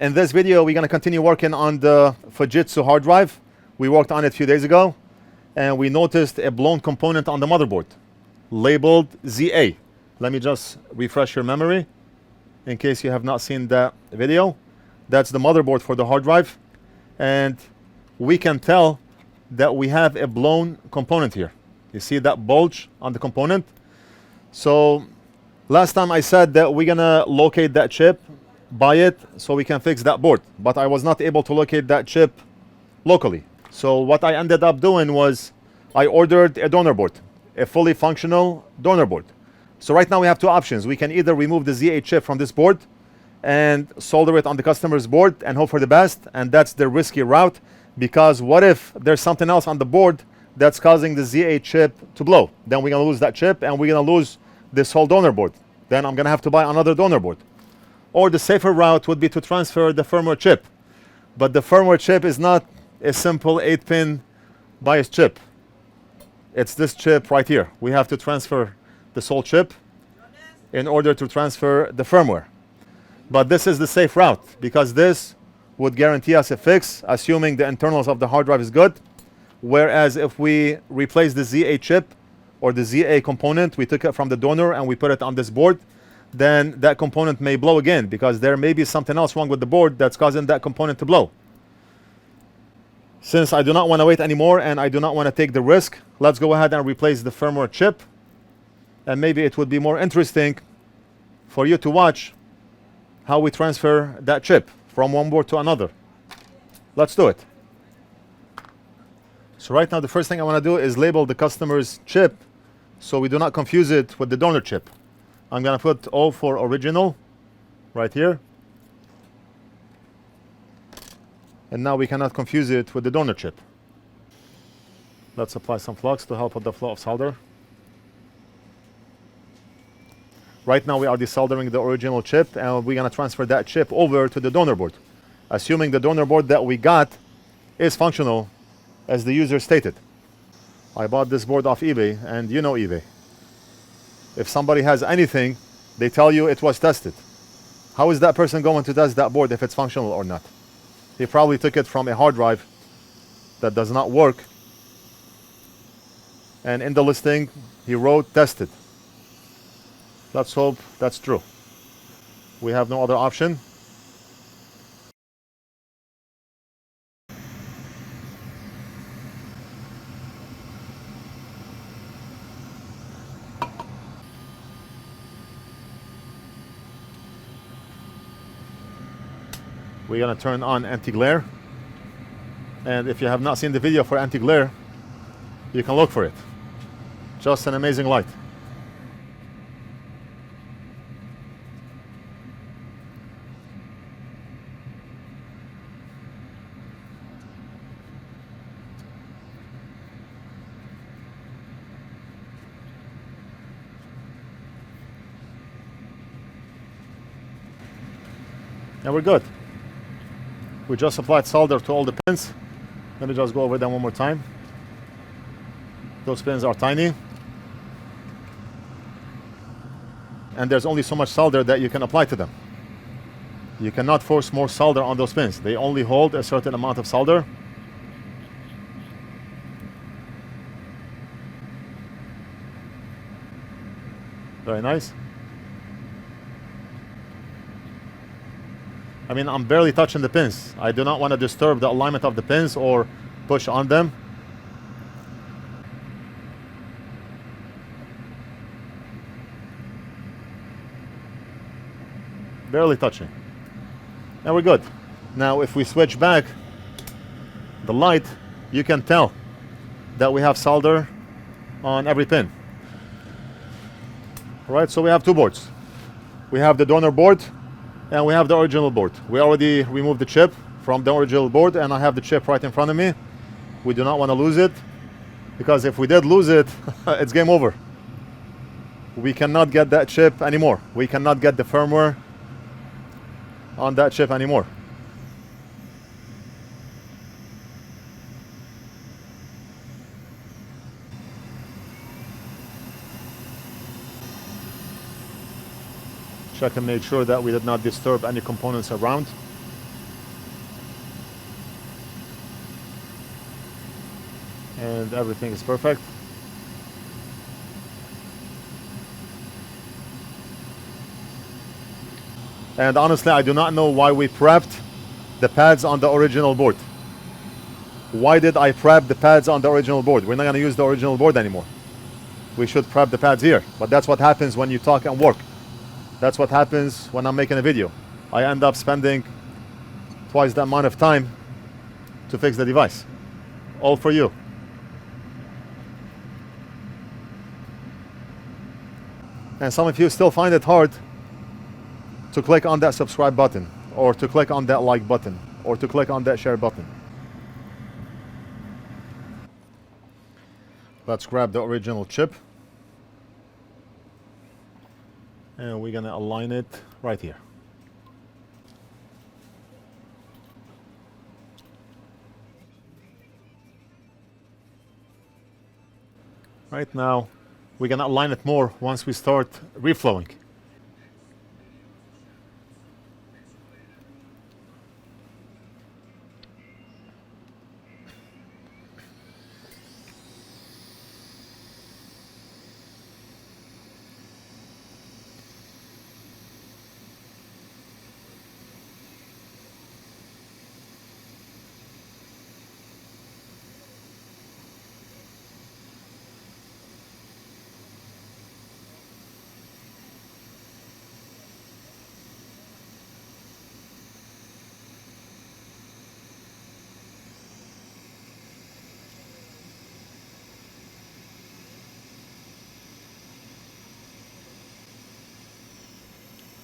In this video, we're going to continue working on the Fujitsu hard drive. We worked on it a few days ago, and we noticed a blown component on the motherboard labeled ZA. Let me just refresh your memory in case you have not seen that video. That's the motherboard for the hard drive, and we can tell that we have a blown component here. You see that bulge on the component? So last time I said that we're gonna locate that chip, buy it, so we can fix that board, but I was not able to locate that chip locally. So what I ended up doing was I ordered a donor board, a fully functional donor board. So right now we have two options. We can either remove the ZA chip from this board and solder it on the customer's board and hope for the best, and that's the risky route, because what if there's something else on the board that's causing the ZA chip to blow? Then we're gonna lose that chip and we're gonna lose this whole donor board. Then I'm gonna have to buy another donor board. Or the safer route would be to transfer the firmware chip. But the firmware chip is not a simple 8-pin BIOS chip. It's this chip right here. We have to transfer the whole chip in order to transfer the firmware. But this is the safe route, because this would guarantee us a fix, assuming the internals of the hard drive is good. Whereas if we replace the ZA chip or the ZA component, we took it from the donor and we put it on this board, then that component may blow again, because there may be something else wrong with the board that's causing that component to blow. Since I do not want to wait anymore and I do not want to take the risk, let's go ahead and replace the firmware chip. And maybe it would be more interesting for you to watch how we transfer that chip from one board to another. Let's do it. So right now the first thing I want to do is label the customer's chip so we do not confuse it with the donor chip. I'm going to put O for original right here. And now we cannot confuse it with the donor chip. Let's apply some flux to help with the flow of solder. Right now we are desoldering the original chip, and we're going to transfer that chip over to the donor board, assuming the donor board that we got is functional as the user stated. I bought this board off eBay, and you know eBay. If somebody has anything, they tell you it was tested. How is that person going to test that board if it's functional or not? He probably took it from a hard drive that does not work, and in the listing he wrote tested. Let's hope that's true. We have no other option. We're gonna turn on anti-glare, and if you have not seen the video for anti-glare, you can look for it. Just an amazing light. And we're good. We just applied solder to all the pins. Let me just go over them one more time. Those pins are tiny, and there's only so much solder that you can apply to them. You cannot force more solder on those pins. They only hold a certain amount of solder. Very nice. I mean, I'm barely touching the pins. I do not want to disturb the alignment of the pins or push on them. Barely touching. And we're good. Now, if we switch back the light, you can tell that we have solder on every pin. All right, so we have two boards. We have the donor board, and we have the original board. We already removed the chip from the original board, and I have the chip right in front of me. We do not want to lose it, because if we did lose it, it's game over. We cannot get that chip anymore. We cannot get the firmware on that chip anymore. Check and make sure that we did not disturb any components around. and everything is perfect. And honestly, I do not know why we prepped the pads on the original board. Why did I prep the pads on the original board? We're not going to use the original board anymore. We should prep the pads here. But that's what happens when you talk and work. That's what happens when I'm making a video. I end up spending twice the amount of time to fix the device. All for you. And some of you still find it hard to click on that subscribe button, or to click on that like button, or to click on that share button. Let's grab the original chip. And we're gonna align it right here. Right now, we're gonna align it more once we start reflowing.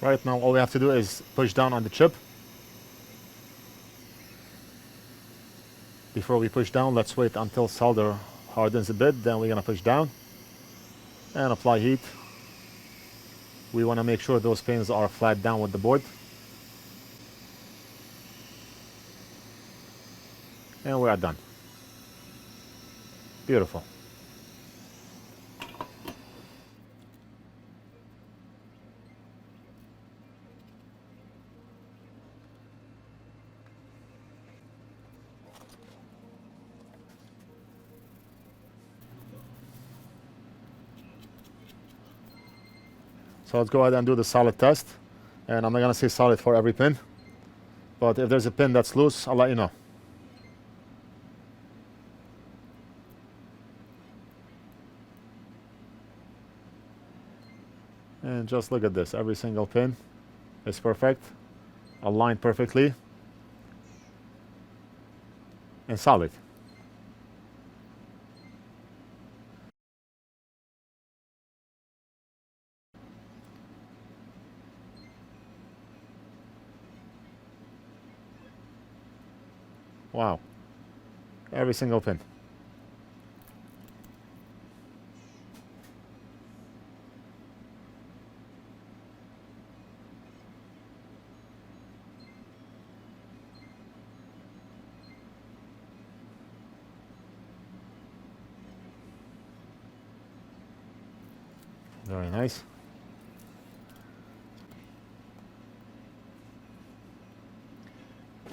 Right now, all we have to do is push down on the chip. Before we push down, let's wait until solder hardens a bit. Then we're gonna push down and apply heat. We want to make sure those pins are flat down with the board. And we are done. Beautiful. So let's go ahead and do the solid test. And I'm not going to say solid for every pin. But if there's a pin that's loose, I'll let you know. And just look at this. Every single pin is perfect, aligned perfectly, and solid. Wow. Every single pin. Very nice.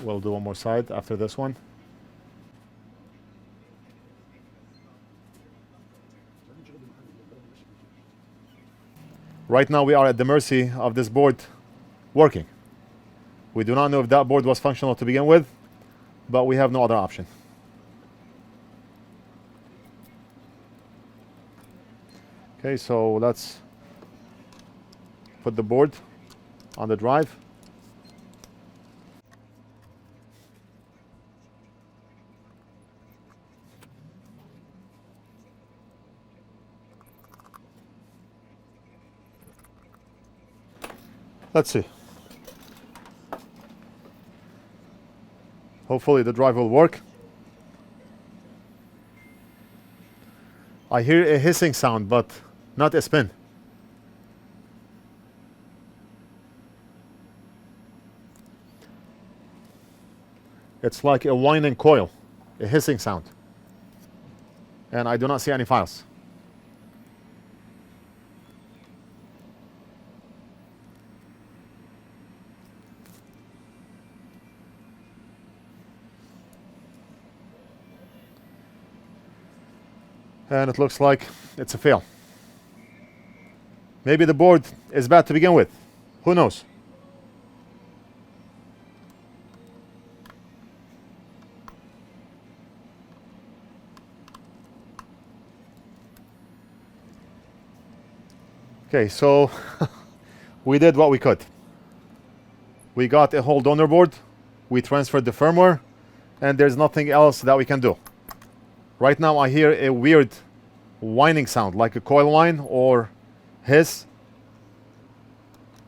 We'll do one more side after this one. Right now we are at the mercy of this board working. We do not know if that board was functional to begin with, but we have no other option. Okay, so let's put the board on the drive. Let's see. Hopefully the drive will work. I hear a hissing sound, but not a spin. It's like a whining coil, a hissing sound. And I do not see any files. And it looks like it's a fail. Maybe the board is bad to begin with. Who knows? Okay, so we did what we could. We got a whole donor board, we transferred the firmware, and there's nothing else that we can do. Right now I hear a weird whining sound, like a coil whine or hiss.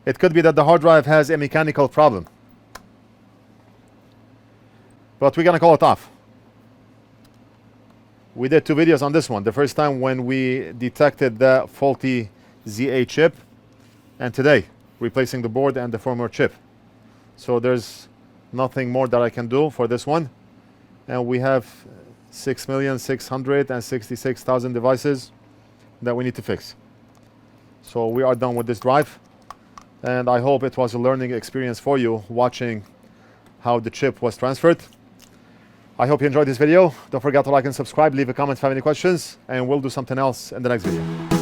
It could be that the hard drive has a mechanical problem. But we're gonna call it off. We did 2 videos on this one. The first time when we detected the faulty ZA chip, and today replacing the board and the firmware chip. So there's nothing more that I can do for this one. And we have 6,666,000 devices that we need to fix. So we are done with this drive. And I hope it was a learning experience for you watching how the chip was transferred. I hope you enjoyed this video. Don't forget to like and subscribe, leave a comment if you have any questions, and we'll do something else in the next video.